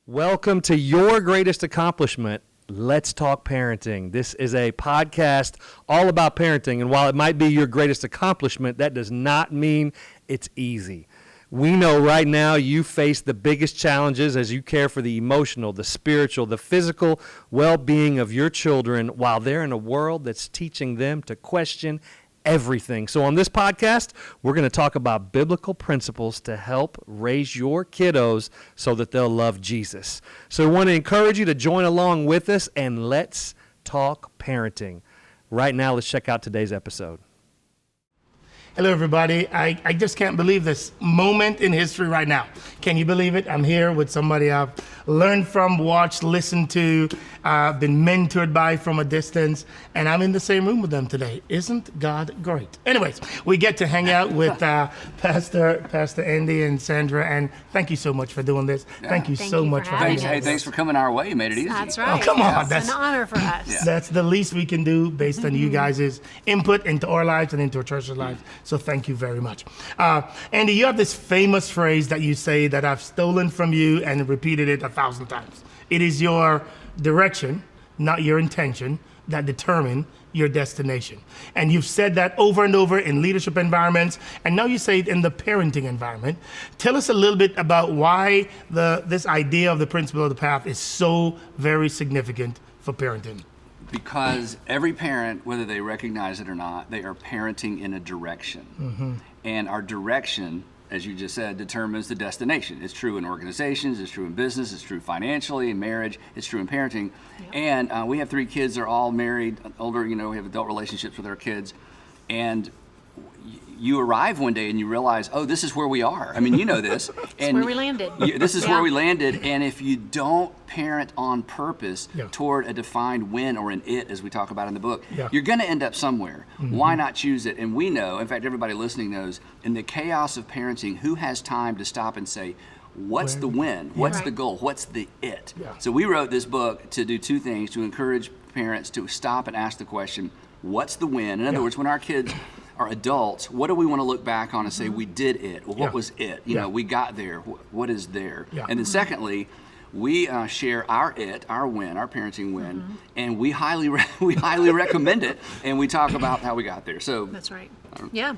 Welcome to Your Greatest Accomplishment. Let's Talk Parenting. This is a podcast all about parenting, and while it might be your greatest accomplishment, that does not mean it's easy. We know right now you face the biggest challenges as you care for the emotional, the spiritual, the physical well-being of your children while they're in a world that's teaching them to question everything. So on this podcast, we're going to talk about biblical principles to help raise your kiddos so that they'll love Jesus. So we want to encourage you to join along with us and let's talk parenting. Right now, let's check out today's episode. Hello, everybody. I just can't believe this moment in history right now. Can you believe it? I'm here with somebody I've learned from, watched, listened to, been mentored by from a distance, and I'm in the same room with them today. Isn't God great? Anyways, we get to hang out with Pastor Andy and Sandra, and thank you so much for doing this. Yeah. Thank you so much for having us. Hey, thanks for coming our way. You made it easy. That's right. Oh, come on. It's an honor for us. Yeah. That's the least we can do based on you guys' input into our lives and into our church's lives. So thank you very much. Andy, you have this famous phrase that you say that I've stolen from you and repeated it 1,000 times. It is your direction, not your intention, that determine your destination. And you've said that over and over in leadership environments, and now you say it in the parenting environment. Tell us a little bit about why this idea of the principle of the path is so very significant for parenting. Because every parent, whether they recognize it or not, they are parenting in a direction. Mm-hmm. And our direction, as you just said, determines the destination. It's true in organizations, it's true in business, it's true financially, in marriage, it's true in parenting. Yep. And we have 3 kids, they're all married, older, we have adult relationships with our kids. And you arrive one day and you realize, oh, this is where we are. I mean, you know this. And where we landed. This is where we landed. And if you don't parent on purpose toward a defined win or an it, as we talk about in the book, you're going to end up somewhere. Mm-hmm. Why not choose it? And we know, in fact, everybody listening knows, in the chaos of parenting, who has time to stop and say, what's the win? What's the goal? What's the it? Yeah. So we wrote this book to do 2 things, to encourage parents to stop and ask the question, what's the win? In other words, when our kids are adults, what do we want to look back on and say, we did it? Well, what was it? You know, we got there. What is there? Yeah. And then secondly, we share our it, our win, our parenting win, and we highly recommend it, and we talk about how we got there. So that's right. Yeah.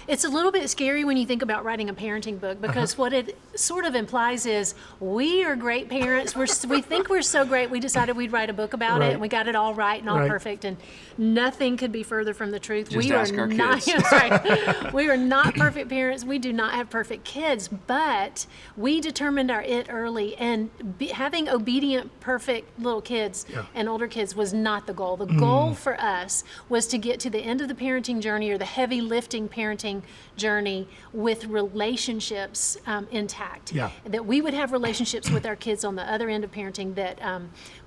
It's a little bit scary when you think about writing a parenting book, because what it sort of implies is we are great parents. We think we're so great. We decided we'd write a book about it, and we got it all right and all perfect, and nothing could be further from the truth. Just ask our kids. That's right. We are not perfect parents. We do not have perfect kids, but we determined our it early, and having obedient, perfect little kids and older kids was not the goal. The goal for us was to get to the end of the parenting journey, or the heavy lifting parenting journey, with relationships intact. That we would have relationships with our kids on the other end of parenting that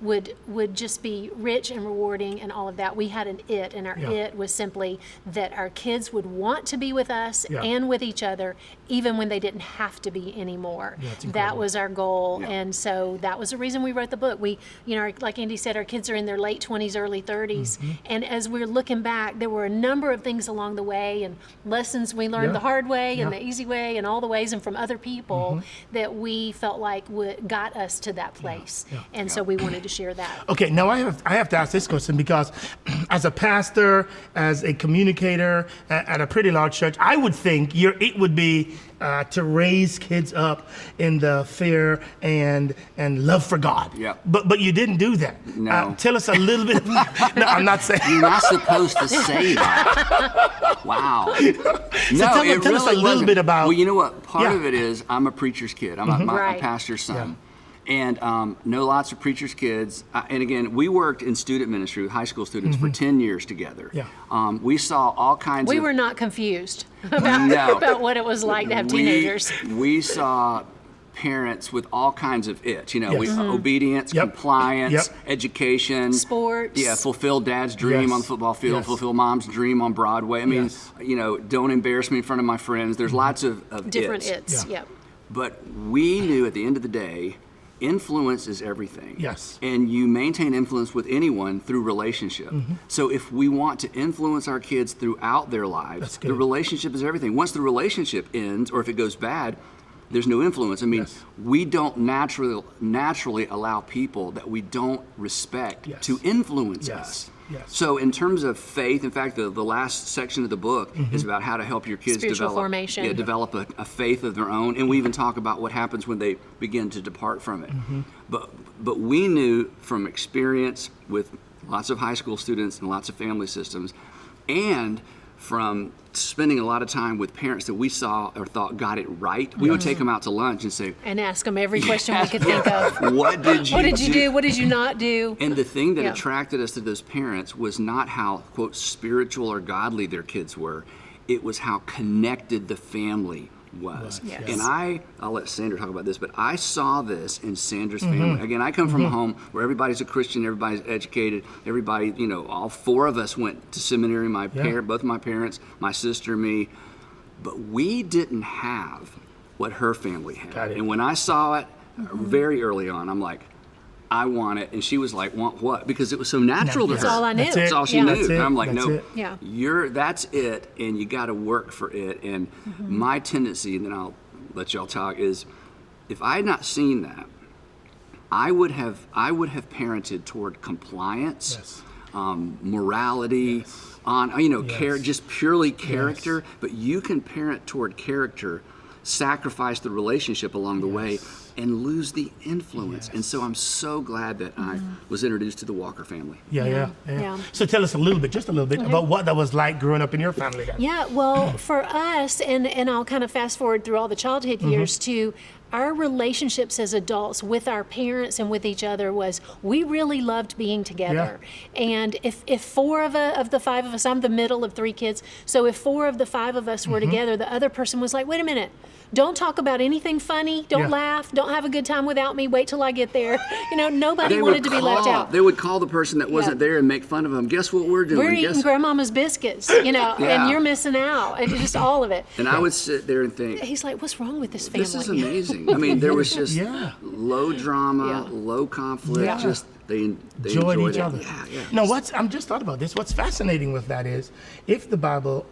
would just be rich and rewarding and all of that. We had an it, and our it was simply that our kids would want to be with us and with each other, even when they didn't have to be anymore. That was our goal, and so that was the reason we wrote the book. We, like Andy said, our kids are in their late 20s, early 30s, and as we're looking back, there were a number of things along the way, and lessons we learned the hard way and the easy way, and all the ways, and from other people that we felt like got us to that place. And so we wanted to share that. Okay, now I have to ask this question, because as a pastor, as a communicator at a pretty large church, I would think it would be to raise kids up in the fear and love for God. But you didn't do that. No. Tell us a little bit. No, I'm not saying. You're not supposed to say that. Wow. Tell us a little bit about. Well, you know what? Part of it is I'm a preacher's kid. I'm a pastor's son. And know lots of preachers' kids. And again, we worked in student ministry with high school students for 10 years together. We saw all kinds of... We were not confused about what it was like to have teenagers. We saw parents with all kinds of it, obedience, compliance, education, sports, fulfill dad's dream on the football field, fulfill mom's dream on Broadway. I mean, don't embarrass me in front of my friends. There's lots of different its. But we knew at the end of the day, influence is everything. Yes. And you maintain influence with anyone through relationship. So if we want to influence our kids throughout their lives, the relationship is everything. Once the relationship ends, or if it goes bad, there's no influence. I mean, Yes. we don't naturally allow people that we don't respect Yes. to influence Yes. us. Yes. So in terms of faith, in fact, the last section of the book is about how to help your kids Spiritual develop formation. develop a faith of their own, and we even talk about what happens when they begin to depart from it. But we knew from experience with lots of high school students and lots of family systems, and from spending a lot of time with parents that we saw or thought got it right, we would take them out to lunch and say, And ask them every question we could think of. what did you What did you do? What did you not do? And the thing that Yeah. attracted us to those parents was not how, quote, spiritual or godly their kids were. It was how connected the family was. Yes. And I'll let Sandra talk about this, but I saw this in Sandra's family. Again, I come from a home where everybody's a Christian, everybody's educated, everybody, all four of us went to seminary, both my parents, my sister, me, but we didn't have what her family had. Got it. And when I saw it very early on, I'm like, I want it. And she was like, want what? Because it was so natural to her. That's all I knew. That's it. That's all she Yeah. knew. That's it. And I'm like, That's no, it. Yeah. that's it, and you got to work for it. And my tendency, and then I'll let y'all talk, is if I had not seen that, I would have parented toward compliance, Yes. morality, Yes. just purely character. But you can parent toward character, sacrifice the relationship along the way, and lose the influence. And so I'm so glad that I was introduced to the Walker family. Yeah. Yeah. So tell us just a little bit about what that was like growing up in your family then. Yeah, well, for us, and I'll kind of fast forward through all the childhood years to our relationships as adults with our parents and with each other was we really loved being together. And if four of the five of us, I'm the middle of three kids, so if four of the five of us were together, the other person was like, wait a minute, don't talk about anything funny, don't laugh, don't have a good time without me, wait till I get there. Nobody wanted to be left out. They would call the person that wasn't there and make fun of them. Guess what we're doing? We're eating grandmama's biscuits, and you're missing out. And just all of it. And I would sit there and think, He's like, what's wrong with this family? this is amazing. I mean, there was just low drama, low conflict. Yeah. Just they Enjoyed each it. other. Yeah. Now, I'm just thought about this. What's fascinating with that is, if the Bible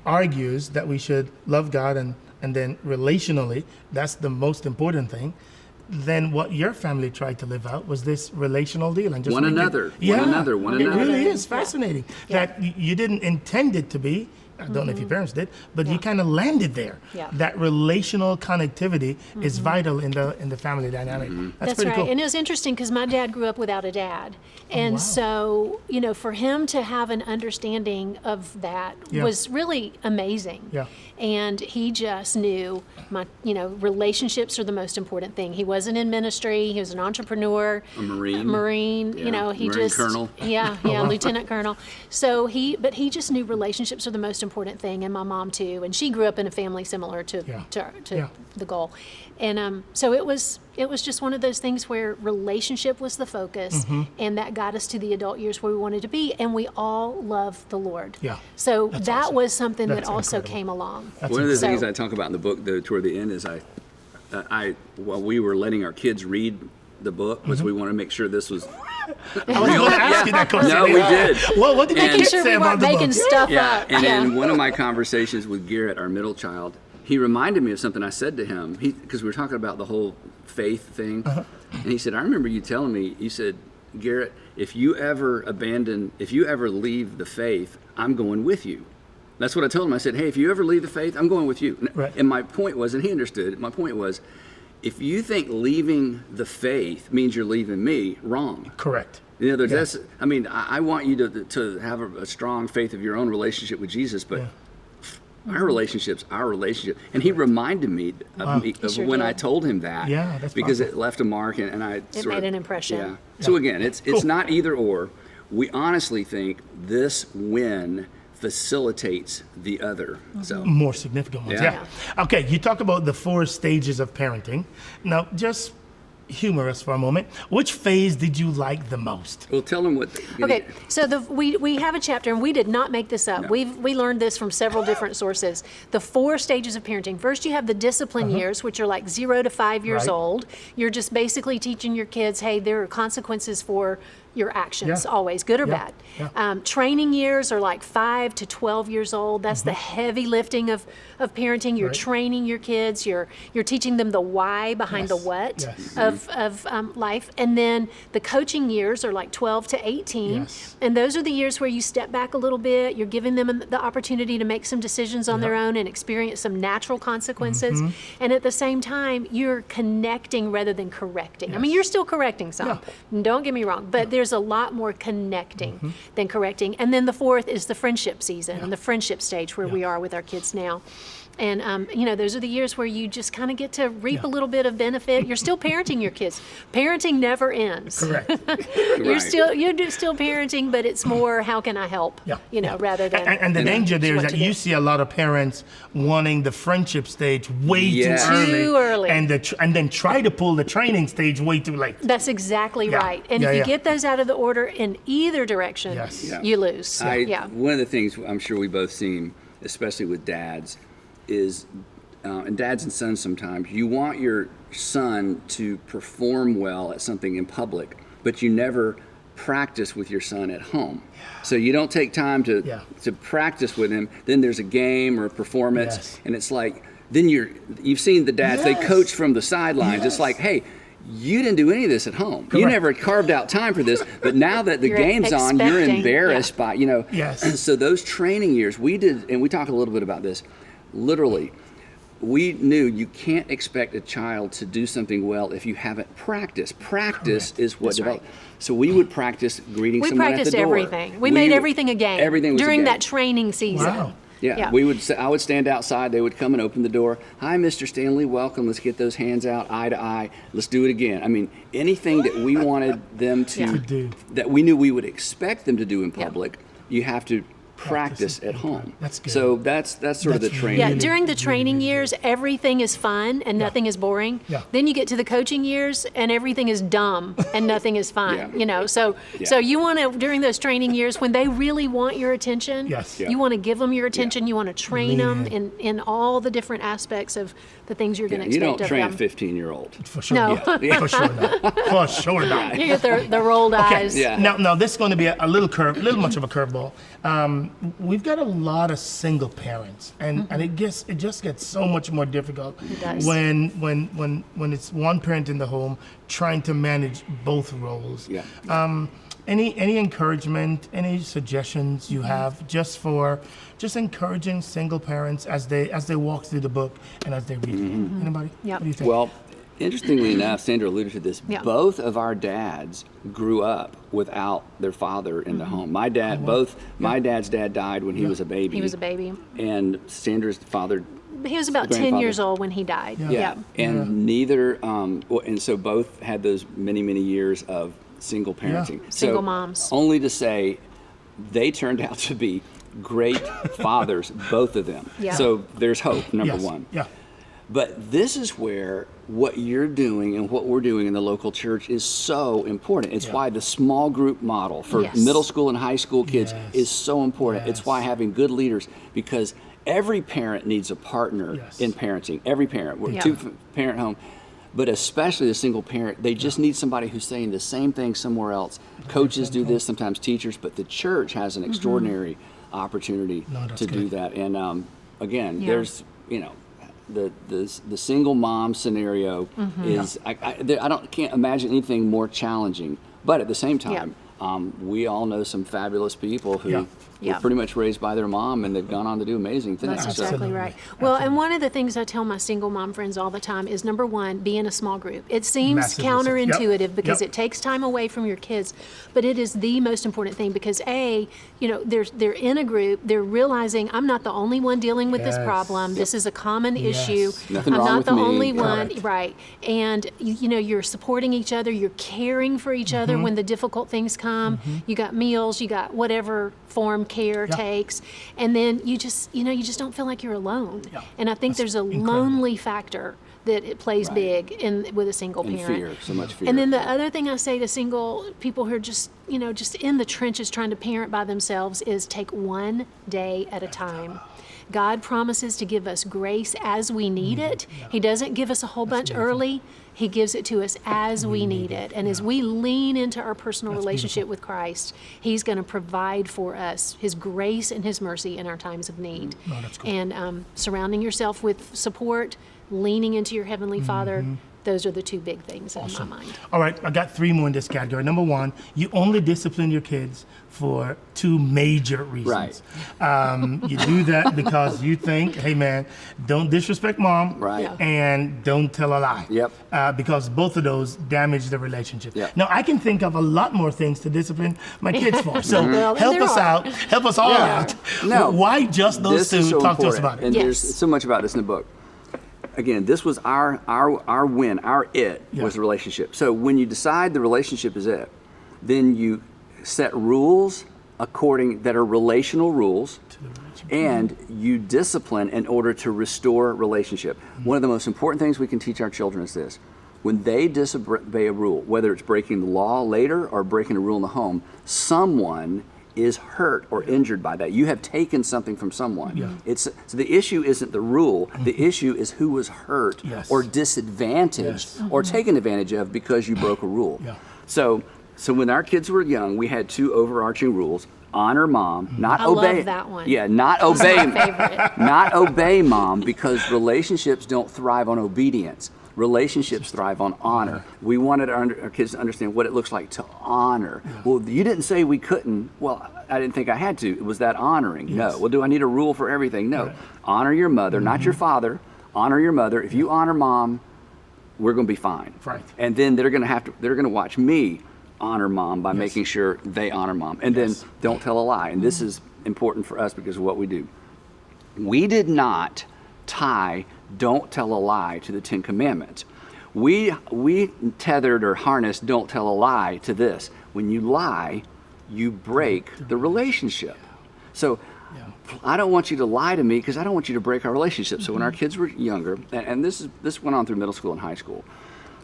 argues that we should love God and then relationally, that's the most important thing, then what your family tried to live out was this relational deal and just One make it- another. It really is fascinating that you didn't intend it to be. I don't know if your parents did, but you kind of landed there. Yeah. That relational connectivity is vital in the family dynamic. That's pretty right. cool. And it was interesting because my dad grew up without a dad. And wow. so, for him to have an understanding of that was really amazing. Yeah. And he just knew relationships are the most important thing. He wasn't in ministry. He was an entrepreneur. A Marine. He Marine just. colonel. Yeah, Lieutenant Colonel. So he just knew relationships are the most important thing, and my mom too. And she grew up in a family similar to the goal. And so it was just one of those things where relationship was the focus, and that got us to the adult years where we wanted to be, and we all love the Lord. Yeah. So That's that awesome. was something That's that also incredible. came along. One of the So- things I talk about in the book, though, toward the end, is while we were letting our kids read the book, was we want to make sure this was. I was going to ask you that question. No, we did. Well, what did the And- kids Making sure say we about weren't the making book? stuff Yeah, up. and in one of my conversations with Garrett, our middle child, he reminded me of something I said to him, because we were talking about the whole faith thing, and he said, I remember you telling me, you said, Garrett, if you ever leave the faith, I'm going with you. That's what I told him. I said, hey, if you ever leave the faith, I'm going with you. Right. And my point was, and he understood, my point was, if you think leaving the faith means you're leaving me, wrong. Correct. In other words, I want you to have a strong faith of your own relationship with Jesus, but our relationship's our relationship. And he reminded me of Sure when did. I told him that, Yeah, that's because powerful. it left a mark, and I It made an impression. Yeah. So again, it's not either or. We honestly think this win facilitates the other. So More significant ones. Yeah. Yeah. Okay, you talk about the 4 stages of parenting. Now, just humorous for a moment. Which phase did you like the most? Well, tell them what. Okay, so we have a chapter, and we did not make this up. No. We learned this from several different sources. The 4 stages of parenting. First, you have the discipline years, which are like 0 to 5 years old. You're just basically teaching your kids, hey, there are consequences for your actions, always, good or bad. Yeah. Training years are like 5 to 12 years old. That's the heavy lifting of parenting. You're training your kids. You're teaching them the why behind the what of life. And then the coaching years are like 12 to 18. Yes. And those are the years where you step back a little bit. You're giving them the opportunity to make some decisions on their own and experience some natural consequences. And at the same time, you're connecting rather than correcting. I mean, you're still correcting some. Don't get me wrong. But there's a lot more connecting than correcting. And then the 4th is the friendship season and the friendship stage where we are with our kids now. And, those are the years where you just kind of get to reap a little bit of benefit. You're still parenting your kids. Parenting never ends. Correct. You're still parenting, but it's more, how can I help? Rather than. And the danger there is that you see a lot of parents wanting the friendship stage way too early. And then try to pull the training stage way too late. That's exactly right. And if you get those out of the order in either direction, you lose. One of the things I'm sure we both seen, especially with dads, is, and dads and sons sometimes, you want your son to perform well at something in public, but you never practice with your son at home. So you don't take time to practice with him. Then there's a game or a performance, and it's like, then you've seen the dads, they coach from the sidelines. It's like, hey, you didn't do any of this at home. You never carved out time for this, but now that the game's on, you're embarrassed by, So those training years, we did, and we talked a little bit about this, literally, we knew you can't expect a child to do something well if you haven't practiced. Practice is what develops. So we would practice greeting someone at the door. We practiced everything. We made everything a game. Everything was during a game. That training season. Wow. Yeah, I would stand outside. They would come and open the door. Hi, Mr. Stanley, welcome. Let's get those hands out, eye to eye. Let's do it again. I mean, anything that we wanted them to do, that we knew we would expect them to do in public, you have to practice at home. That's good. So that's sort of the training. Yeah, during the training years, everything is fun and nothing is boring. Then you get to the coaching years and everything is dumb and nothing is fun. So you want to, during those training years, when they really want your attention, you want to give them your attention. You want to train them in all the different aspects of the things you're going to expect of them. You don't train a 15-year-old. For sure. No. For sure not. For sure not. You get the rolled eyes. Yeah. Now this is going to be a little much of a curveball. We've got a lot of single parents, and it just gets so much more difficult when it's one parent in the home trying to manage both roles. Any encouragement, any suggestions you have just encouraging single parents as they walk through the book and as they read it? Anybody? Yep. What do you think? Well, interestingly enough, Sandra alluded to this. Both of our dads grew up without their father in the home. My dad, my dad's dad died when he was a baby. He was a baby. And Sandra's father, he was about 10 years old when he died. And neither, and so both had those many, many years of single parenting. Single moms. Only to say they turned out to be great fathers, both of them. So there's hope, number one. But this is where what you're doing and what we're doing in the local church is so important. It's why the small group model for middle school and high school kids is so important. It's why having good leaders, because every parent needs a partner in parenting. Every parent. We're a two-parent home. But especially the single parent, they just need somebody who's saying the same thing somewhere else. Coaches do this, sometimes teachers, but the church has an extraordinary opportunity to do that. And again, there's, the single mom scenario is, I can't imagine anything more challenging. But at the same time, we all know some fabulous people who were pretty much raised by their mom, and they've gone on to do amazing things. That's exactly right. Well, and one of the things I tell my single mom friends all the time is, number one, be in a small group. It seems counterintuitive because it takes time away from your kids, but it is the most important thing because they're in a group, they're realizing I'm not the only one dealing with this problem. This is a common issue. Nothing I'm wrong not with the me. only one, right? And you're supporting each other, you're caring for each other when the difficult things come. You got meals, you got whatever form care takes, and then you just don't feel like you're alone. And I think there's a lonely factor that it plays big with a single And parent. fear, so much fear. And then the other thing I say to single people who are just in the trenches trying to parent by themselves is take one day at a time. God promises to give us grace as we need it. He doesn't give us a whole bunch early. He gives it to us as we need it. And as we lean into our personal relationship with Christ, He's going to provide for us His grace and His mercy in our times of need. Oh, that's cool. And surrounding yourself with support, leaning into your Heavenly Father, those are the two big things in my mind. All right, I got 3 more in this category. Number 1, you only discipline your kids for 2 major reasons. You do that because you think, hey man, don't disrespect mom, Right. Yeah. and don't tell a lie. Yep. Because both of those damage the relationship. Yep. Now I can think of a lot more things to discipline my kids for. So Well, help there us are. out, help us all Yeah. out. No. Why just those This is 2? so Talk to us important. about it. And there's Yes. so much about this in the book. Again, this was our win, our it Yeah. was the relationship. So when you decide the relationship is it, then you set rules that are relational rules, and you discipline in order to restore relationship. One of the most important things we can teach our children is this. When they disobey a rule, whether it's breaking the law later or breaking a rule in the home, someone is hurt or injured by that. You have taken something from someone. So the issue isn't the rule. The issue is who was hurt or disadvantaged or taken advantage of because you broke a rule. So when our kids were young, we had 2 overarching rules: honor mom, not I obey. love that one. Yeah, not obey. Favorite. Not obey mom, because relationships don't thrive on obedience. Relationships thrive on honor. We wanted our kids to understand what it looks like to honor. Well, you didn't say we couldn't. Well, I didn't think I had to. Was that honoring? No. Well, do I need a rule for everything? No. Honor your mother, not your father. Honor your mother. If you honor mom, we're going to be fine. Right. And then they're going to watch me honor mom by making sure they honor mom. And then don't tell a lie. And this is important for us because of what we do. We did not tie don't tell a lie to the 10 Commandments. We tethered or harnessed don't tell a lie to this. When you lie, you break the relationship. So I don't want you to lie to me because I don't want you to break our relationship. So when our kids were younger, and this went on through middle school and high school,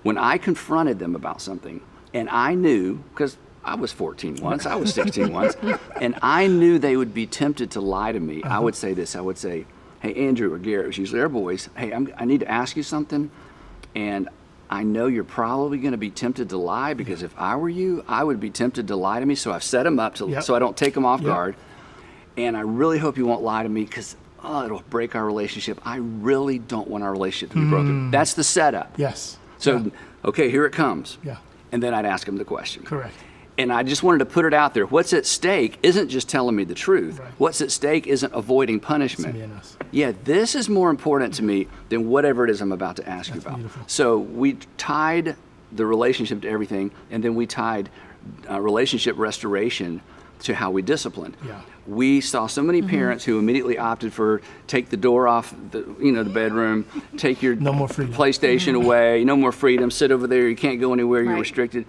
when I confronted them about something, and I knew, because I was 14 once, I was 16 once, and I knew they would be tempted to lie to me, I would say this. I would say, hey, Andrew or Garrett, it was usually our boys, hey, I need to ask you something, and I know you're probably going to be tempted to lie, because if I were you, I would be tempted to lie to me, so I've set them up so I don't take them off guard, and I really hope you won't lie to me, because it'll break our relationship. I really don't want our relationship to be broken. That's the setup. Yes. So, okay, here it comes. Yeah. And then I'd ask them the question. Correct. And I just wanted to put it out there. What's at stake isn't just telling me the truth. Right. What's at stake isn't avoiding punishment. It's me and us. Yeah, this is more important to me than whatever it is I'm about to ask you about. Beautiful. So we tied the relationship to everything, and then we tied relationship restoration to how we disciplined. Yeah. We saw so many parents who immediately opted for take the door off the bedroom, take your No more freedom. PlayStation away, no more freedom, sit over there, you can't go anywhere, you're Right. restricted.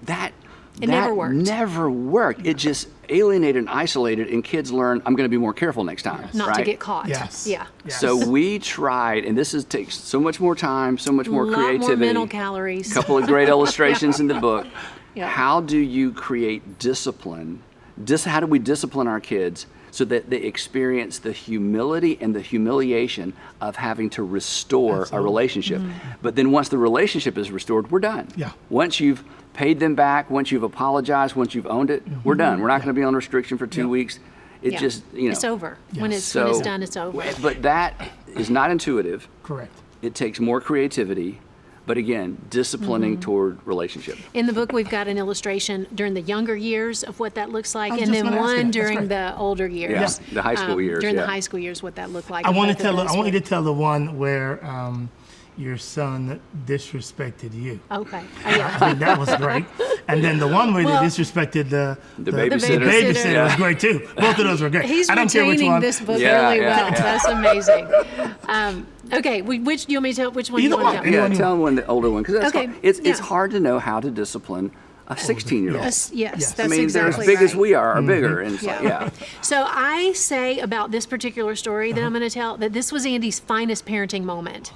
That never worked. Never worked. It just alienated and isolated, and kids learn, I'm going to be more careful next time. Not right? to get caught. Yes. Yeah. Yes. So we tried, and this takes so much more time, so much more Lot creativity. more mental calories. A couple of great illustrations in the book. Yeah. How do you create discipline? How do we discipline our kids so that they experience the humility and the humiliation of having to restore a relationship? But then once the relationship is restored, we're done. Yeah. Once you've paid them back, once you've apologized, once you've owned it, we're done. We're not going to be on restriction for 2 weeks. It Yeah. just, It's over. When it's done, it's over. But that is not intuitive. Correct. It takes more creativity, but again, disciplining toward relationship. In the book, we've got an illustration during the younger years of what that looks like, I was and just then gonna ask you one that. That's during great. the older years. Yeah, the high school years, During yeah. the high school years, what that looked like. I in want both of those. you to tell the one where your son disrespected you. Okay. I Yeah. think that was great. And then the one where Well, they disrespected the babysitter. babysitter was Yeah. great too. Both of those were great. He's I don't care which retaining one. this book Yeah, really yeah, well. yeah. That's amazing. Okay, which do you want me to tell? Which one Either do you want one. to tell? Anyone you Tell them the older one, because Okay, it's yeah. hard to know how to discipline a 16-year-old. Yes, Yes. that's I mean, exactly they're as big right. as we are, or bigger, and it's like, Yeah. So I say about this particular story that I'm going to tell that this was Andy's finest parenting moment.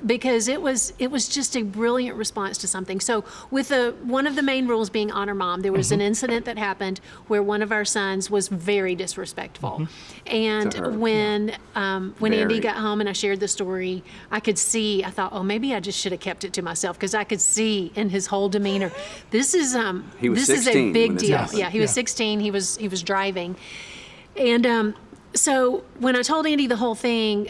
because it was just a brilliant response to something. So with one of the main rules being honor mom, there was an incident that happened where one of our sons was very disrespectful. And when Andy got home and I shared the story, I thought, oh, maybe I just should have kept it to myself, because I could see in his whole demeanor, this is a big deal. Yeah, he was 16. He was driving. And so when I told Andy the whole thing,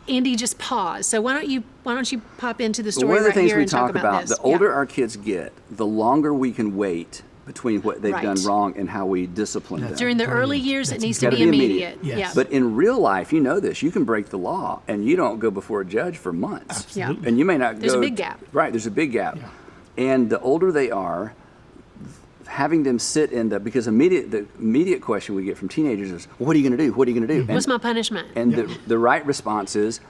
Andy just paused. So why don't you pop into the story one of the right things here we and talk talk about about, this. the older our kids get, the longer we can wait between what they've done wrong and how we discipline them. During the early years, it needs to be immediate. Yes. Yeah. But in real life, you know this, you can break the law and you don't go before a judge for months. Absolutely. And you may not There's a big gap. Right, there's a big gap. Yeah. And the older they are, having them sit in because the immediate question we get from teenagers is, what are you going to do? What are you going to do? What's my punishment? And the right response is,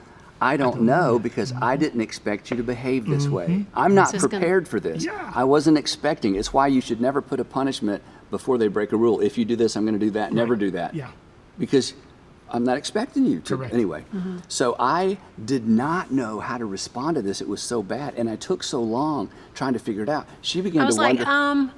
I don't know, because I didn't expect you to behave this way. I'm not prepared for this. Yeah. I wasn't expecting. It's why you should never put a punishment before they break a rule. If you do this, I'm going to do that. Never do that. Yeah. Because I'm not expecting you to. Correct. Anyway, so I did not know how to respond to this. It was so bad. And I took so long trying to figure it out. She began I was to like, wonder.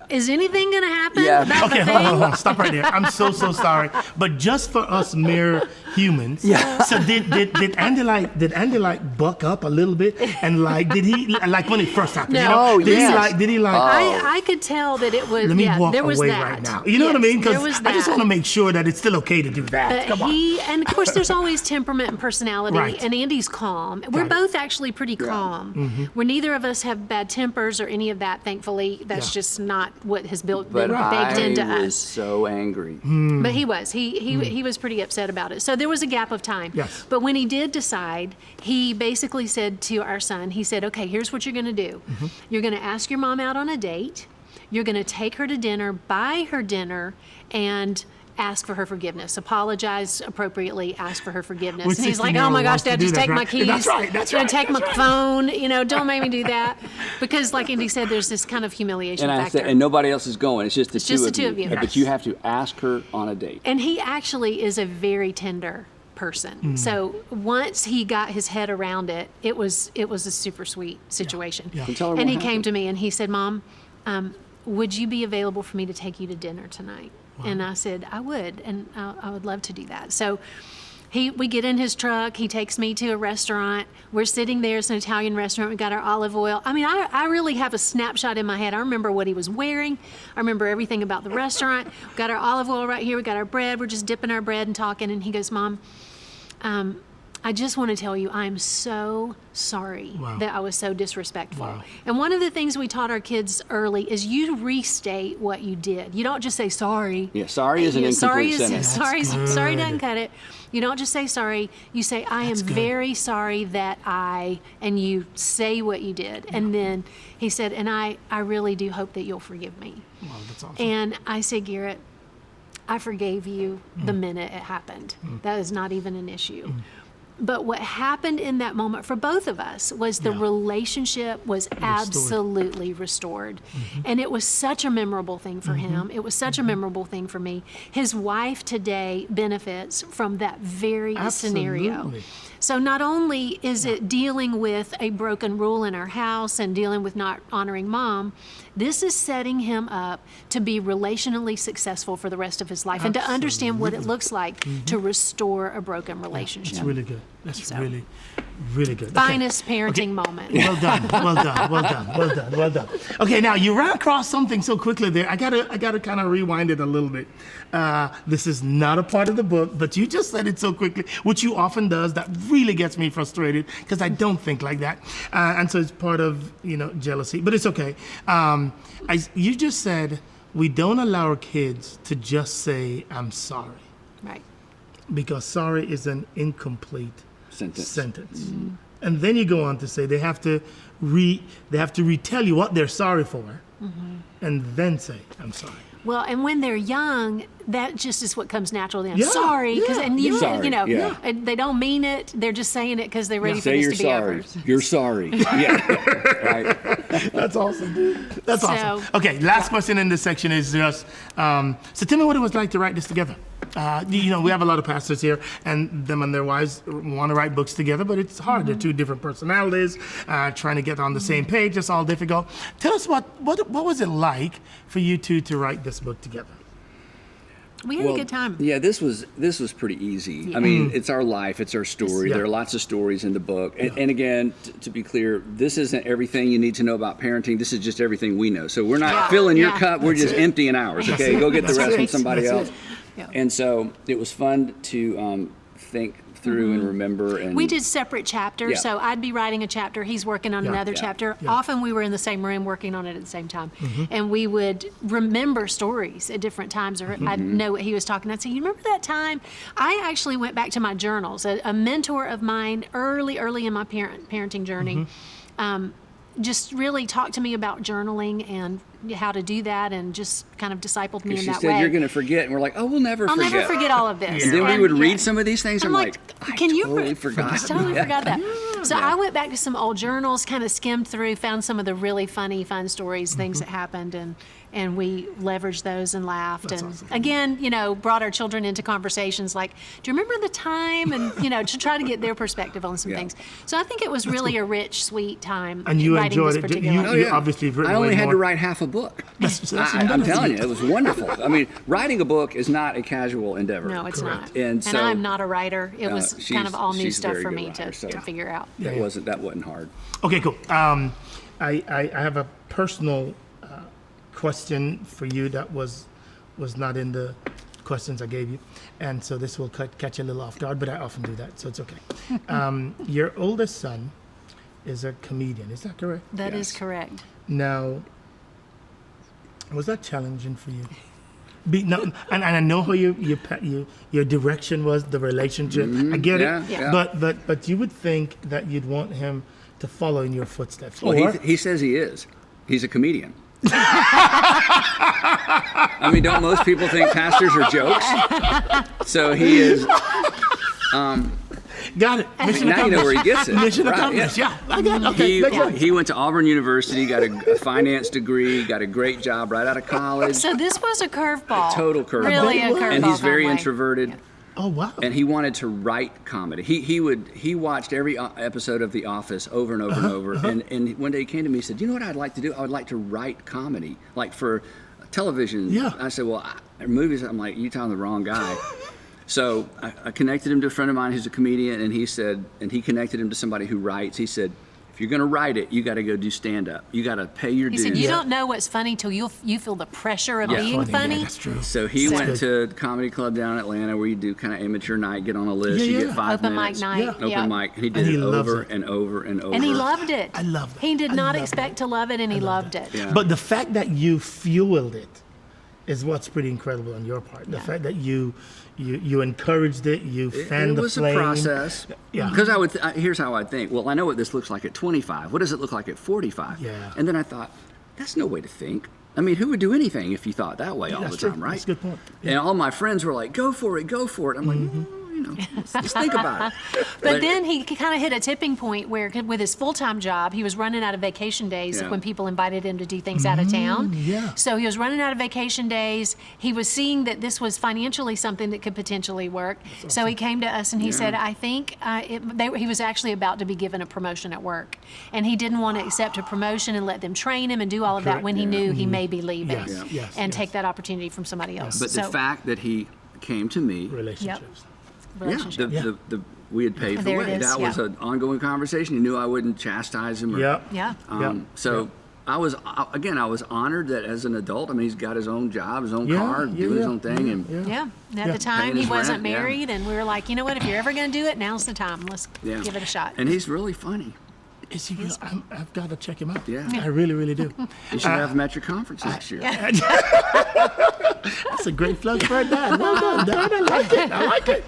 is anything going to happen Yeah. about Okay, the hold thing? on. Stop right there. I'm so sorry. But just for us mere humans. Yeah. So did Andy buck up a little bit, and did he when it first happened? No. You know, Oh, did yes. he I could tell that it was. Let me walk there was away that. right now. You know what I mean? There Because was I just that. want to make sure that it's still okay to do that. But Come on. and of course, there's always temperament and personality, Right. and Andy's calm. We're it. both actually pretty calm. Where neither of us have bad tempers or any of that, thankfully. That's Yeah. just not what has been But baked into I was us. so angry. But he was. He was pretty upset about it. So there was a gap of time. Yes. But when he did decide, he basically said to our son, he said, okay, here's what you're going to do. You're going to ask your mom out on a date. You're going to take her to dinner, buy her dinner, and ask for her forgiveness. Apologize appropriately, ask for her forgiveness. Which And he's like, 16-year-old oh my gosh, wants to Dad, do just that, take my right? keys. That's right, that's right, Take my that's right. phone. Don't make me do that. Because like Andy said, there's this kind of humiliation And I factor. said, and nobody else is going. It's just the just two the of two you. of you. But Yes. you have to ask her on a date. And he actually is a very tender person. So once he got his head around it, it was a super sweet situation. Yeah. And tell her And what he came happened. to me and he said, Mom, would you be available for me to take you to dinner tonight? And I said, I would, and I would love to do that. So we get in his truck. He takes me to a restaurant. We're sitting there. It's an Italian restaurant. We got our olive oil. I mean, I really have a snapshot in my head. I remember what he was wearing. I remember everything about the restaurant. We got our olive oil right here. We got our bread. We're just dipping our bread and talking. And he goes, Mom, I just want to tell you, I'm so sorry that I was so disrespectful. Wow. And one of the things we taught our kids early is you restate what you did. You don't just say sorry. Yeah, sorry is an incomplete sentence. Sorry doesn't cut it. You don't just say sorry. You say, I am very sorry that and you say what you did. And then he said, and I really do hope that you'll forgive me. Wow, that's awesome. And I said, Garrett, I forgave you the minute it happened. That is not even an issue. But what happened in that moment for both of us was the relationship was absolutely restored. And it was such a memorable thing for him. It was such a memorable thing for me. His wife today benefits from that very scenario. Absolutely. So not only is it dealing with a broken rule in our house and dealing with not honoring Mom, this is setting him up to be relationally successful for the rest of his life and to understand what it looks like to restore a broken relationship. That's really good. That's So. really, really good. Okay. Finest parenting moment. Well done. Okay, now you ran across something so quickly there. I gotta kind of rewind it a little bit. This is not a part of the book, but you just said it so quickly, which you often does. That really gets me frustrated because I don't think like that, and so it's part of jealousy. But it's okay. You just said we don't allow our kids to just say I'm sorry, Right. because sorry is an incomplete Sentence. And then you go on to say they have to retell you what they're sorry for, and then say I'm sorry. Well, and when they're young, that just is what comes natural to them. Yeah, Sorry, because Sorry, yeah. they don't mean it. They're just saying it because they're ready for Say this you're to be sorry. over. You're sorry. Yeah. Right. That's awesome, dude. That's So- awesome. Okay, last question in this section is just so tell me what it was like to write this together. We have a lot of pastors here, and them and their wives want to write books together, but it's hard. They're two different personalities, trying to get on the same page. It's all difficult. Tell us what was it like for you two to write this book together? We had a good time. Yeah, this was pretty easy. Yeah. I mean, it's our life, it's our story. Yeah. There are lots of stories in the book. And again, to be clear, this isn't everything you need to know about parenting. This is just everything we know. So we're not filling your cup, we're just emptying ours. Okay, go get the rest from somebody else. Yeah. And so it was fun to think through and remember. And we did separate chapters, Yeah. so I'd be writing a chapter, he's working on another Yeah. chapter. Yeah. Often we were in the same room working on it at the same time, and we would remember stories at different times, or I'd know what he was talking. I'd say, you remember that time? I actually went back to my journals. A mentor of mine early in my parenting journey just really talked to me about journaling and how to do that, and just kind of discipled me in she that said, way. you're going to forget. And we're like, oh, we'll never I'll forget. never forget all of this. And then we would read some of these things. I'm like, I totally forgot. I totally forgot that. So Yeah. I went back to some old journals, kind of skimmed through, found some of the really fun stories, things that happened, and we leveraged those and laughed. That's and awesome. again, brought our children into conversations like, do you remember the time? And, to try to get their perspective on some Yeah. things. So I think it was really a rich, sweet time And you writing enjoyed this it. particular You obviously have written I only way had more. to write half a book. I'm telling you, it was wonderful. I mean, writing a book is not a casual endeavor. No, it's Correct. not. And so, I'm not a writer. It was kind she's- of all new she's a stuff very for good me writer, to so figure out. That wasn't hard. Okay, cool. I have a personal question for you that was not in the questions I gave you, and so this will catch you a little off guard, but I often do that, so it's okay. Your oldest son is a comedian, is that correct? That is Yes. correct. Now, was that challenging for you? And I know how your direction was, the relationship. I get Yeah, it, yeah. but you would think that you'd want him to follow in your footsteps. Well, or, he says he is. He's a comedian. I mean, don't most people think pastors are jokes? So he is. got it. Mission Now you know where he gets it. Mission Right, accomplished. Yeah, I got it. Okay, makes sense. He went to Auburn University, got a finance degree, got a great job right out of college. So this was a curveball. Total curveball. Really a curveball. And he's very Conway. introverted. Oh wow. And he wanted to write comedy. He watched every episode of The Office over and over and over. And one day he came to me and said, you know what I'd like to do? I would like to write comedy, like for television. Yeah. I said, well, movies, I'm like, you telling the wrong guy. So I connected him to a friend of mine who's a comedian, and he connected him to somebody who writes. He said, if you're going to write it, you got to go do stand-up. You got to pay your He dues. said, you don't know what's funny till you feel the pressure of Yeah. being funny. Yeah, that's true. So he So- went to the comedy club down in Atlanta where you do kind of amateur night, get on a list, Yeah, you yeah. get 5 Open mic minutes. night. Yeah. Open Yeah. mic. And he did And he it loves over it. and over and over. And he loved it. I loved it. He did I not loved expect to love it, and he loved it. Yeah. But the fact that you fueled it is what's pretty incredible on your part. The Yeah. fact that you encouraged it, you fanned It the was flame. a process. Yeah. Because here's how I think. Well, I know what this looks like at 25. What does it look like at 45? Yeah. And then I thought, that's no way to think. I mean, who would do anything if you thought that way all That's the true. time, right? That's a good point. And all my friends were like, go for it, go for it. I'm like, let's think about it. But then he kind of hit a tipping point where, with his full-time job, he was running out of vacation days Yeah. when people invited him to do things out of town. yeah. So he was running out of vacation days. He was seeing that this was financially something that could potentially work. So he came to us and he said, I think he was actually about to be given a promotion at work. And he didn't want to accept a promotion and let them train him and do all of that Correct. when he knew he may be leaving Yes, yes, and yes. take that opportunity from somebody else. But so, the fact that he came to me, Relationships. relationship. yeah, we had paved the There it way. is, That was yeah. an ongoing conversation. He knew I wouldn't chastise him. Or, Yep. Yeah. So I was honored that as an adult. I mean, he's got his own job, his own Yeah, car, yeah, doing his yeah, own thing, and Yeah, at Yeah. the time Paying he his wasn't rent, yeah. married, and we were like, you know what? If you're ever going to do it, now's the time. Let's yeah. give it a shot. And he's really funny. Is he real? I've got to check him out. Yeah. I really, really do. You should have him at your conference next year. That's a great plug for a dad. Well done, Dad. I like it. I like it.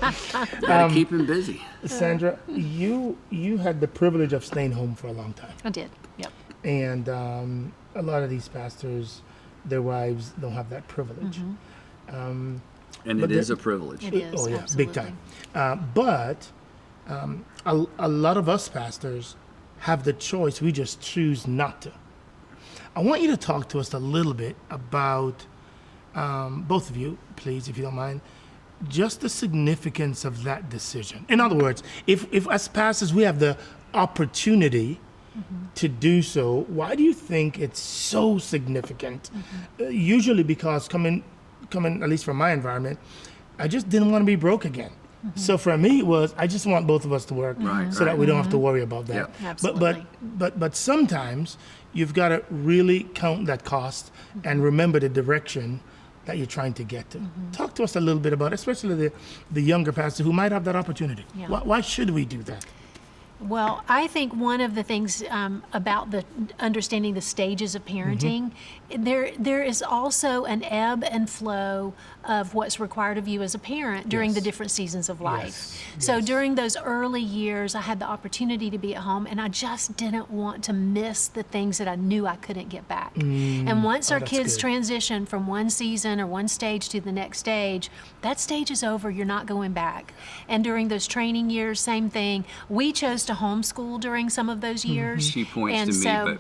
Gotta keep him busy. Sandra, you had the privilege of staying home for a long time. I did. Yep. And a lot of these pastors, their wives don't have that privilege. And But it is the- a privilege. It is. Oh, yeah, absolutely. big time. But a lot of us pastors have the choice. We just choose not to. I want you to talk to us a little bit about, both of you, please, if you don't mind, just the significance of that decision. In other words, if as pastors we have the opportunity to do so, why do you think it's so significant? Usually because coming at least from my environment, I just didn't want to be broke again. So for me, it was I just want both of us to work so that we don't have to worry about that. Yep. Absolutely. But sometimes you've got to really count that cost and remember the direction that you're trying to get to. Talk to us a little bit about, especially the younger pastor who might have that opportunity. Yeah. Why should we do that? Well, I think one of the things about the understanding the stages of parenting, there is also an ebb and flow of what's required of you as a parent during the different seasons of life. So during those early years, I had the opportunity to be at home, and I just didn't want to miss the things that I knew I couldn't get back. And once our kids transition from one season or one stage to the next stage, that stage is over. You're not going back. And during those training years, same thing. We chose to homeschool during some of those years. She points and to me, so, but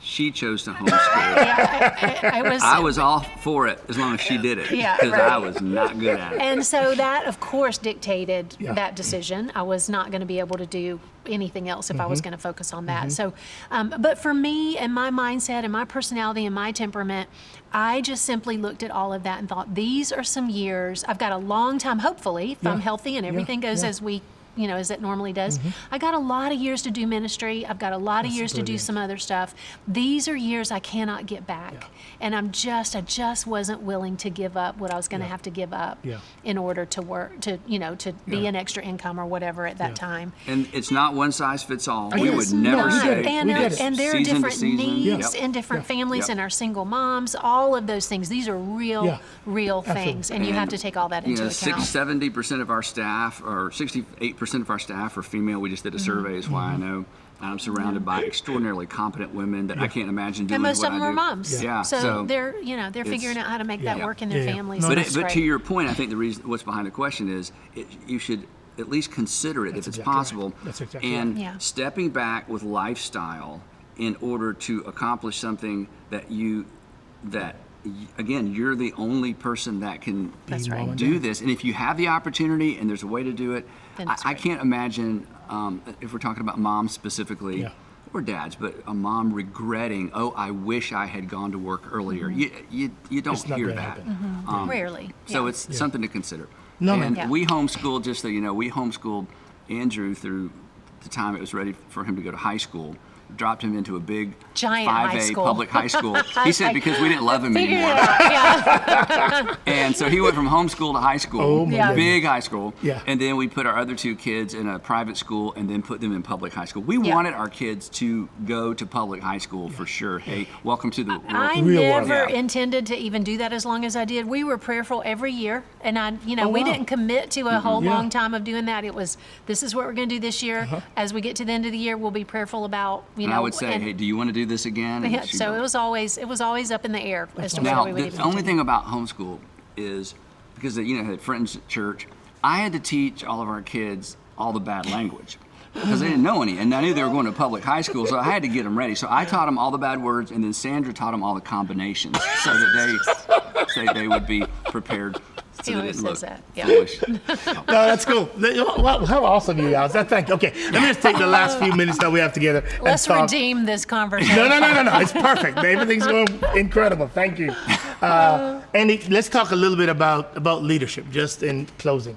she chose to homeschool. I was all for it as long as she did it, because I was not good at it. And so that, of course, dictated that decision. I was not going to be able to do anything else if I was going to focus on that. So, but for me and my mindset and my personality and my temperament, I just simply looked at all of that and thought, these are some years. I've got a long time, hopefully, if I'm healthy and everything goes as we as it normally does. I got a lot of years to do ministry. I've got a lot of years to do some other stuff. These are years I cannot get back. And I just wasn't willing to give up what I was going to have to give up in order to work, to be an extra income or whatever at that time. And it's not one size fits all. We would never say. And there are different needs in different families Yep. and our single moms, all of those things. These are real things. And you have to take all that into account. 70% of our staff, or 68% of our staff are female. We just did a survey, is why I know. I'm surrounded by extraordinarily competent women that I can't imagine doing and most what of them I are do. moms. Yeah. So they're figuring out how to make that work in their families. No, and But that's but great. to your point, I think the reason what's behind the question is you should at least consider it if it's exactly possible. right. That's exactly and right. Yeah. stepping back with lifestyle in order to accomplish something that again, you're the only person that can That's right. do this. And if you have the opportunity and there's a way to do it, Then it's I great. can't imagine, if we're talking about moms specifically, or dads, but a mom regretting, I wish I had gone to work earlier. You don't It's not hear gonna that. happen. Rarely. So it's something to consider. No, and man. we homeschooled, just so you know, we homeschooled Andrew through the time it was ready for him to go to high school. Dropped him into a big Giant high 5A school. public high school. He said because we didn't love him Figure anymore. it out. And so he went from homeschool to high school, Oh, my goodness. big high school. Yeah. And then we put our other two kids in a private school and then put them in public high school. We wanted our kids to go to public high school for sure. Hey, welcome to the world. I Real world. never Yeah. intended to even do that as long as I did. We were prayerful every year, and we wow. didn't commit to a whole Yeah. long time of doing that. It was, this is what we're going to do this year. As we get to the end of the year, we'll be prayerful about, And I would say, hey, do you want to do this again? And yeah, she'd so go, it was always up in the air as to Now, whether we would the even only continue. thing about homeschool is because I had friends at church, I had to teach all of our kids all the bad language because they didn't know any, and I knew they were going to public high school, so I had to get them ready. So I taught them all the bad words, and then Sandra taught them all the combinations so that they would be prepared. So He they always didn't look says that, yeah. foolish. No, that's cool. How awesome you guys. Thank you. Okay, let me just take the last few minutes that we have together. and Let's talk. redeem this conversation. No. It's perfect. Everything's going incredible. Thank you. Andy, let's talk a little bit about leadership, just in closing.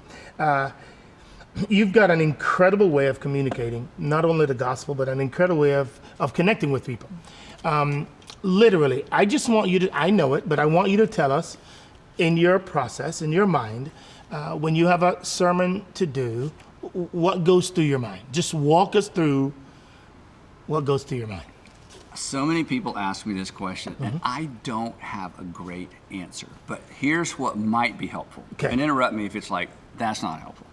You've got an incredible way of communicating, not only the gospel, but an incredible way of connecting with people. Literally, I just want you to, I know it, but I want you to tell us in your process, in your mind, when you have a sermon to do, what goes through your mind? Just walk us through what goes through your mind. So many people ask me this question, and I don't have a great answer. But here's what might be helpful. Okay. And interrupt me if it's like, that's not helpful.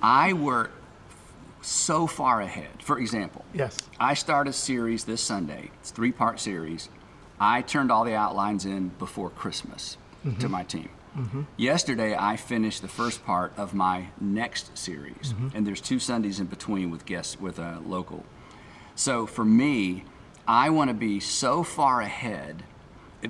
I work so far ahead. For example, Yes. I start a series this Sunday. It's a 3-part series. I turned all the outlines in before Christmas to my team. Yesterday, I finished the first part of my next series, and there's 2 Sundays in between with guests, with a local. So for me, I want to be so far ahead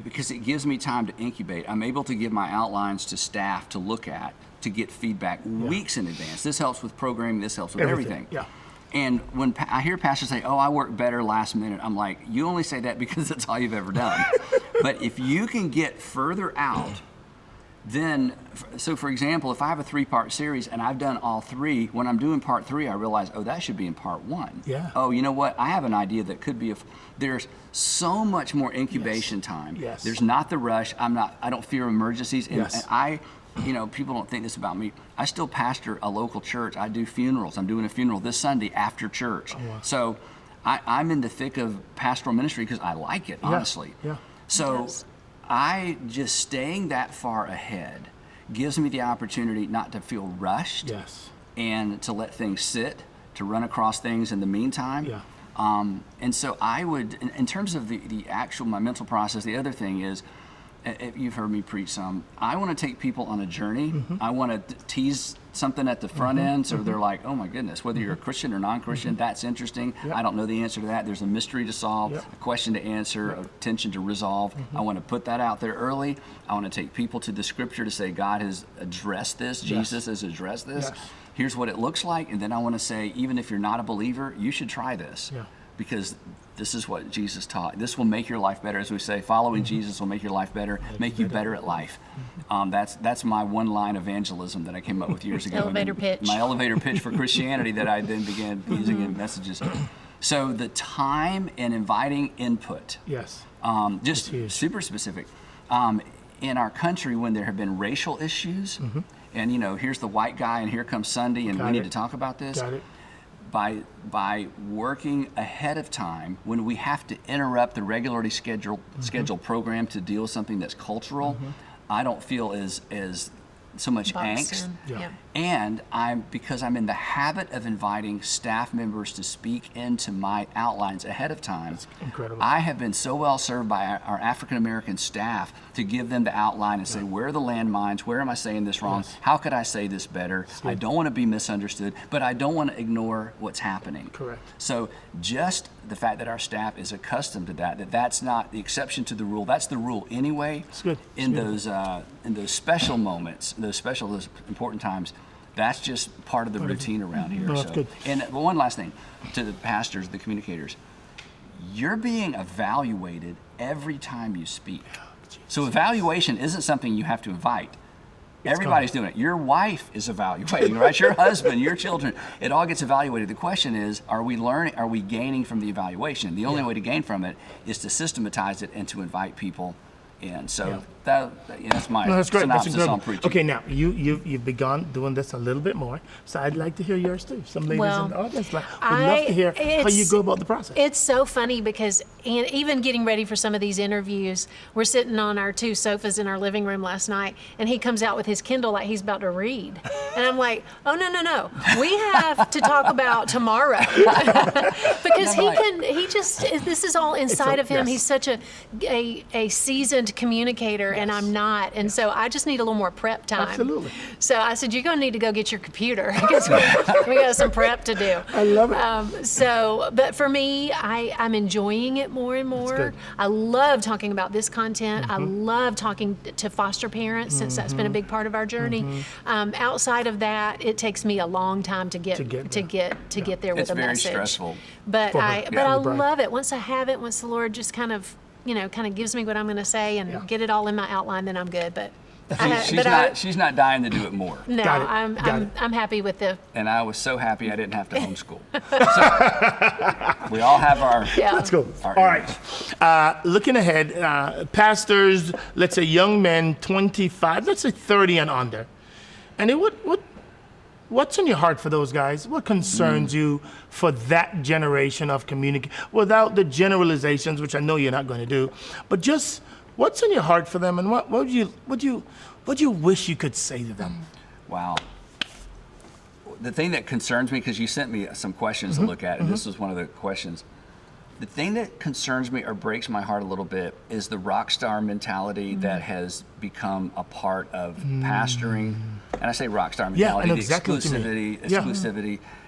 because it gives me time to incubate. I'm able to give my outlines to staff to look at, to get feedback weeks in advance. This helps with programming. This helps with everything. Yeah. And when I hear pastors say, "Oh, I work better last minute," I'm like, you only say that because that's all you've ever done. But if you can get further out, then, so for example, if I have a 3-part series and I've done all 3, when I'm doing part 3, I realize, oh, that should be in part 1. Yeah. Oh, you know what? I have an idea that could be there's so much more incubation time. Yes. There's not the rush. I don't fear emergencies. And, Yes. and I, people don't think this about me. I still pastor a local church. I do funerals. I'm doing a funeral this Sunday after church. Oh, wow. So I'm in the thick of pastoral ministry because I like it, honestly. Yeah. So Yes. I just staying that far ahead gives me the opportunity not to feel rushed Yes. and to let things sit, to run across things in the meantime. Yeah. And so I would, in terms of the actual, my mental process, the other thing is, if you've heard me preach some, I want to take people on a journey. I want to tease something at the front end so they're like, oh my goodness, whether you're a Christian or non-Christian, that's interesting. Yep. I don't know the answer to that. There's a mystery to solve, Yep. a question to answer, a tension to resolve. I want to put that out there early. I want to take people to the scripture to say, God has addressed this, Jesus has addressed this. Yes. Here's what it looks like. And then I want to say, even if you're not a believer, you should try this. Yeah. Because this is what Jesus taught. This will make your life better. As we say, following Jesus will make your life better, make you better at life. That's my one-line evangelism that I came up with years ago. Elevator pitch. My elevator pitch for Christianity that I then began using in messages. So the time and inviting input, Yes. just huge. super specific. In our country, when there have been racial issues, and here's the white guy and here comes Sunday and Got we need it. to talk about this. Got it. By working ahead of time, when we have to interrupt the regularly scheduled program to deal with something that's cultural, I don't feel as so much Boxed angst. in. Yeah. And because I'm in the habit of inviting staff members to speak into my outlines ahead of time. That's incredible. I have been so well served by our African American staff to give them the outline and say, where are the landmines? Where am I saying this wrong? Yes. How could I say this better? I don't want to be misunderstood, but I don't want to ignore what's happening. Correct. So just the fact that our staff is accustomed to that's not the exception to the rule. That's the rule anyway. It's good. In those special moments, those important times, that's just part of the routine around here. No, that's good. And one last thing to the pastors, the communicators, you're being evaluated every time you speak. So evaluation isn't something you have to invite. Everybody's doing it. Your wife is evaluating, right? Your husband, your children. It all gets evaluated. The question is, are we learning, are we gaining from the evaluation? The only way to gain from it is to systematize it and to invite people in. So that's my No, that's great. That's synopsis on incredible. preaching. Okay, now you've begun doing this a little bit more, so I'd like to hear yours too. Some ladies Well, in the audience would love to hear how you go about the process. It's so funny because even getting ready for some of these interviews, we're sitting on our 2 sofas in our living room last night, and he comes out with his Kindle like he's about to read. And I'm like, oh, no. We have to talk about tomorrow. Because this is all inside of him. yes. He's such a seasoned communicator, and I'm not. And so I just need a little more prep time. Absolutely. So I said, you're going to need to go get your computer because we got some prep to do. I love it. But for me, I'm enjoying it more and more. good. I love talking about this content. I love talking to foster parents since that's been a big part of our journey. Outside of that, it takes me a long time to get there with It's a very message. stressful. But For her. I Yeah. Right. love it. Once I have it, once the Lord just kind of gives me what I'm going to say and get it all in my outline, then I'm good. But She's not dying to do it more. no, Got it. I'm happy with the. And I was so happy I didn't have to homeschool. So, we all have our. Yeah. Let's go. All All right. Looking ahead, pastors, let's say young men, 25, let's say 30 and under. And what's in your heart for those guys? What concerns you for that generation of without the generalizations, which I know you're not going to do, but just what's in your heart for them, and what would you wish you could say to them? Wow. The thing that concerns me, because you sent me some questions to look at, and this was one of the questions. The thing that concerns me or breaks my heart a little bit is the rock star mentality that has become a part of pastoring. And I say rock star mentality, I know the exactly what you mean.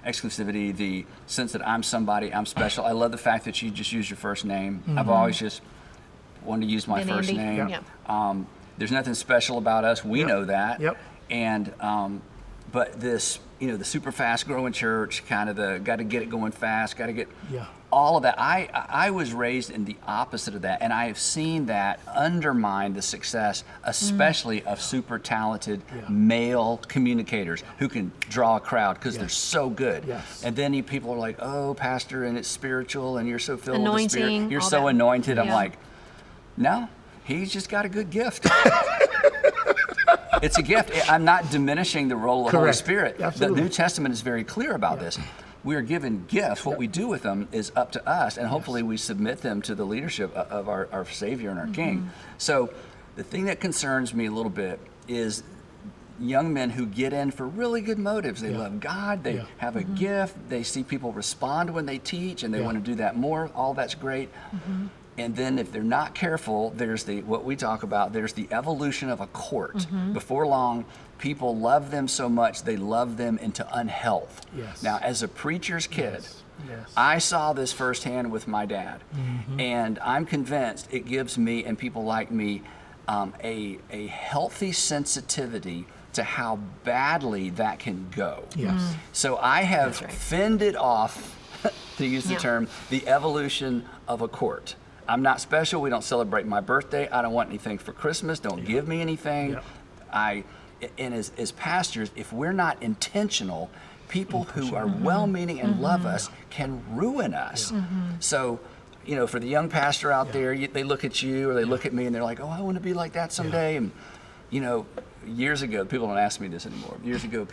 exclusivity, the sense that I'm somebody, I'm special. I love the fact that you just use your first name. I've always just, wanted to use my first Andy. name. Yep. There's nothing special about us. We know that. Yep. And but this, the super fast growing church, kind of the got to get it going fast, got to get all of that. I was raised in the opposite of that, and I have seen that undermine the success, especially of super talented male communicators who can draw a crowd because they're so good. Yes. And then people are like, "Oh, pastor, and it's spiritual, and you're so filled with the Spirit. Anointing, You're all so that." anointed." I'm Yeah. like, "No, he's just got a good gift." It's a gift. I'm not diminishing the role of the Holy Spirit. Absolutely. The New Testament is very clear about this. We are given gifts. What we do with them is up to us, and hopefully we submit them to the leadership of our Savior and our King. So the thing that concerns me a little bit is young men who get in for really good motives. They love God. They have a gift. They see people respond when they teach, and they want to do that more. All that's great. And then if they're not careful, there's what we talk about, there's the evolution of a court. Before long, people love them so much, they love them into unhealth. Yes. Now, as a preacher's kid, Yes. I saw this firsthand with my dad. And I'm convinced it gives me and people like me a healthy sensitivity to how badly that can go. Yes. So I have fended off, to use the term, the evolution of a court. I'm not special. We don't celebrate my birthday. I don't want anything for Christmas. Don't give me anything. And as pastors, if we're not intentional, people who are well-meaning and love us can ruin us. So, for the young pastor out there, they look at you or they look at me and they're like, "Oh, I want to be like that someday." And, years ago, people don't ask me this anymore. Years ago,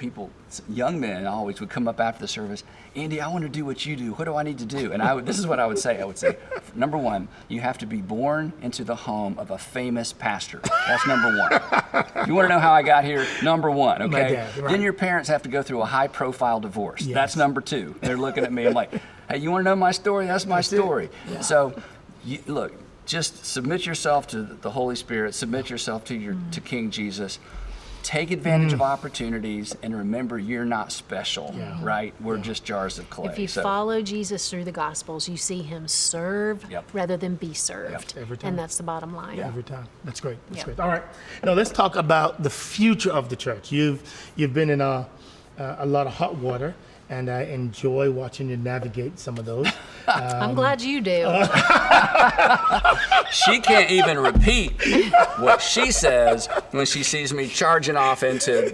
young men always would come up after the service, "Andy, I want to do what you do. What do I need to do?" And this is what I would say. I would say, number one, you have to be born into the home of a famous pastor. That's number one. You want to know how I got here? Number one, okay? My dad, right. Then your parents have to go through a high-profile divorce. Yes. That's number two. They're looking at me. I'm like, "Hey, you want to know my story? That's my story." So, look, just submit yourself to the Holy Spirit. Submit yourself to King Jesus. Take advantage of opportunities and remember you're not special, right? We're just jars of clay. If you follow Jesus through the Gospels, you see him serve rather than be served. Every time. And that's the bottom line. Every time. That's great. That's great. All right. Now let's talk about the future of the church. You've been in a lot of hot water, and I enjoy watching you navigate some of those. I'm glad you do. She can't even repeat what she says when she sees me charging off into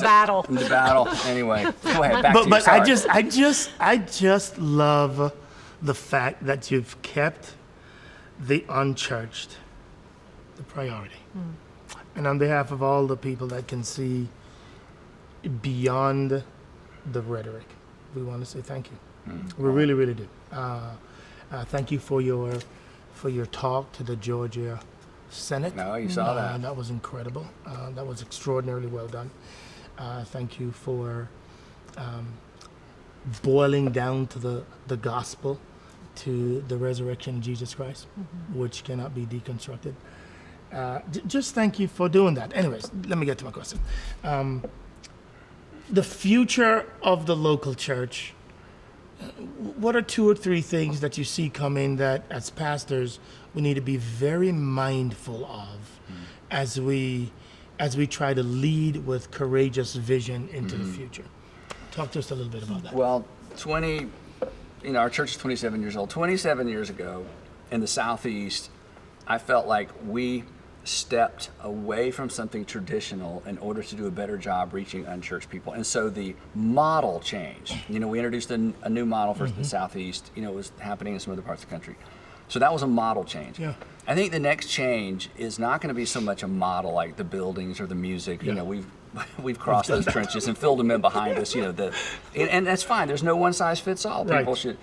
battle. Into battle. Anyway, go ahead. Back to you. But Sorry. I just love the fact that you've kept the unchurched the priority. And on behalf of all the people that can see beyond the rhetoric, we want to say thank you. We really, really do. Thank you for your talk to the Georgia Senate. No, you saw that. That was incredible. That was extraordinarily well done. Thank you for boiling down to the gospel, to the resurrection of Jesus Christ, which cannot be deconstructed. Just thank you for doing that. Anyways, let me get to my question. The future of the local church, what are 2 or 3 things that you see coming that as pastors we need to be very mindful of as we try to lead with courageous vision into the future? Talk to us a little bit about that. Well, our church is 27 years old. 27 years ago in the Southeast, I felt like we stepped away from something traditional in order to do a better job reaching unchurched people. And so the model changed. We introduced a new model for the Southeast. It was happening in some other parts of the country. So that was a model change. Yeah. I think the next change is not going to be so much a model like the buildings or the music. Yeah. We've crossed those trenches and filled them in behind us. And that's fine. There's no one size fits all. Right. People should.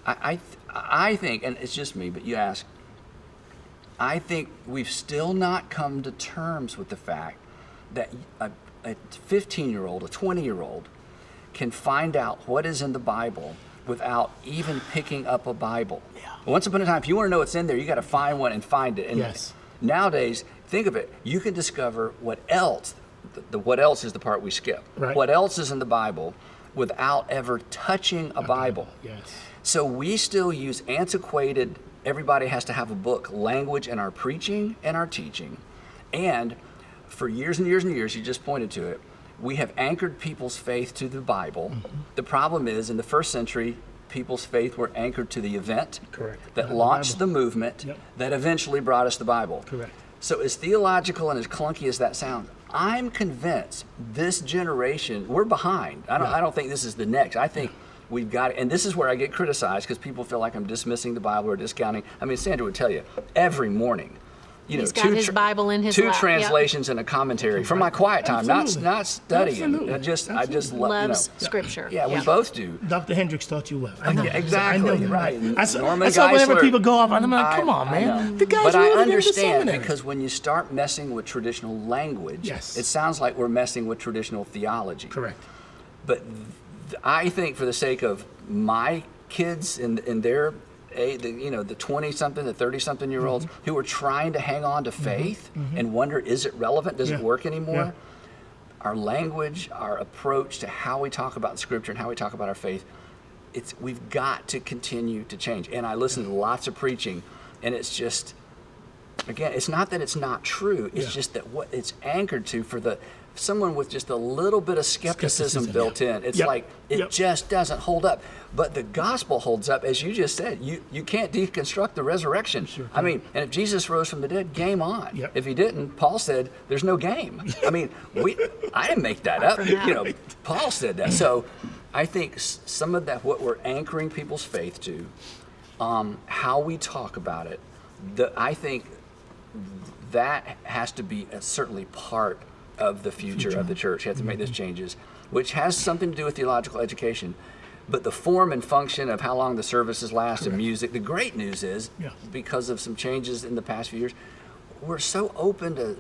I think, and it's just me, but you ask. I think we've still not come to terms with the fact that a 15-year-old, a 20-year-old can find out what is in the Bible without even picking up a Bible. Yeah. Once upon a time, if you want to know what's in there, you got to find one and find it. And yes. Nowadays, think of it, you can discover what else, the what else is the part we skip. Right. What else is in the Bible without ever touching a Bible. Yes. So we still use antiquated everybody has to have a book, language in our preaching and our teaching. And for years and years and years, you just pointed to it, we have anchored people's faith to the Bible. The problem is, in the first century, people's faith were anchored to the event that launched the movement that eventually brought us the Bible. So as theological and as clunky as that sounds, I'm convinced this generation, we're behind. I don't think this is the next. I think we've got it. And this is where I get criticized because people feel like I'm dismissing the Bible or discounting. I mean, Sandra would tell you, every morning, he's got his Bible in his two lap. translations and a commentary from my quiet time, not studying. I just loves Scripture. Yeah, we both do. Dr. Hendricks taught you well. Yeah, exactly, right. Norman Geisler, whenever people go off, I'm like, come on, man. The guy's but really I understand, into because when you start messing with traditional language, it sounds like we're messing with traditional theology. Correct. But I think for the sake of my kids and their the 20-something, the 30-something-year-olds who are trying to hang on to faith and wonder, is it relevant? Does it work anymore? Our language, our approach to how we talk about Scripture and how we talk about our faith, we've got to continue to change. And I listen to lots of preaching, and it's just, again, it's not that it's not true. It's just that what it's anchored to for someone with just a little bit of skepticism built in. It's like it just doesn't hold up. But the gospel holds up, as you just said. You can't deconstruct the resurrection. I mean, and if Jesus rose from the dead, game on. If he didn't, Paul said there's no game. I mean, I didn't make that up. Paul said that. So I think some of that, what we're anchoring people's faith to, how we talk about it, I think that has to be certainly part of the future of the church. You have to make those changes, which has something to do with theological education. But the form and function of how long the services last and music, the great news is, because of some changes in the past few years, we're so open to,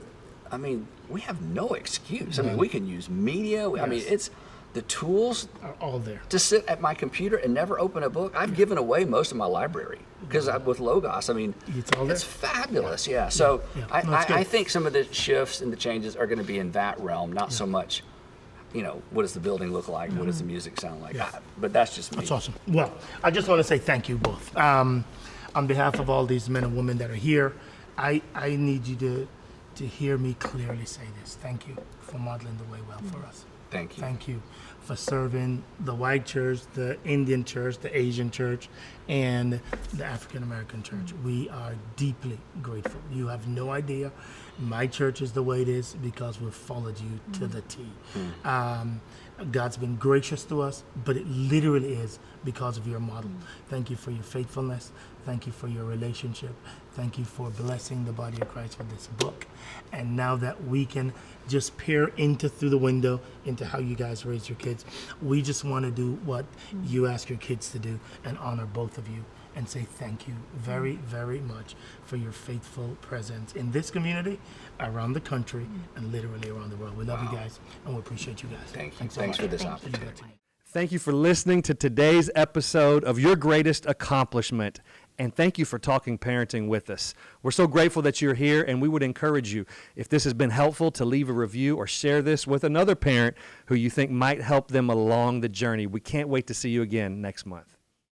we have no excuse. I mean, we can use media. I mean, it's the tools are all there. To sit at my computer and never open a book. I've given away most of my library because with Logos, it's fabulous. So I think some of the shifts and the changes are going to be in that realm, not so much, what does the building look like? What does the music sound like? But that's just me. That's awesome. Well, I just want to say thank you both. On behalf of all these men and women that are here, I need you to hear me clearly say this. Thank you for modeling the way well for us. Thank you. Thank you for serving the white church, the Indian church, the Asian church, and the African American church. We are deeply grateful. You have no idea. My church is the way it is because we've followed you to the T. God's been gracious to us, but it literally is because of your model. Thank you for your faithfulness. Thank you for your relationship. Thank you for blessing the body of Christ with this book. And now that we can just peer through the window into how you guys raise your kids, we just want to do what you ask your kids to do and honor both of you and say thank you very, very much for your faithful presence in this community, around the country, and literally around the world. We love you guys, and we appreciate you guys. Thank you. Thanks for this opportunity. Thank you for listening to today's episode of Your Greatest Accomplishment. And thank you for talking parenting with us. We're so grateful that you're here, and we would encourage you, if this has been helpful, to leave a review or share this with another parent who you think might help them along the journey. We can't wait to see you again next month.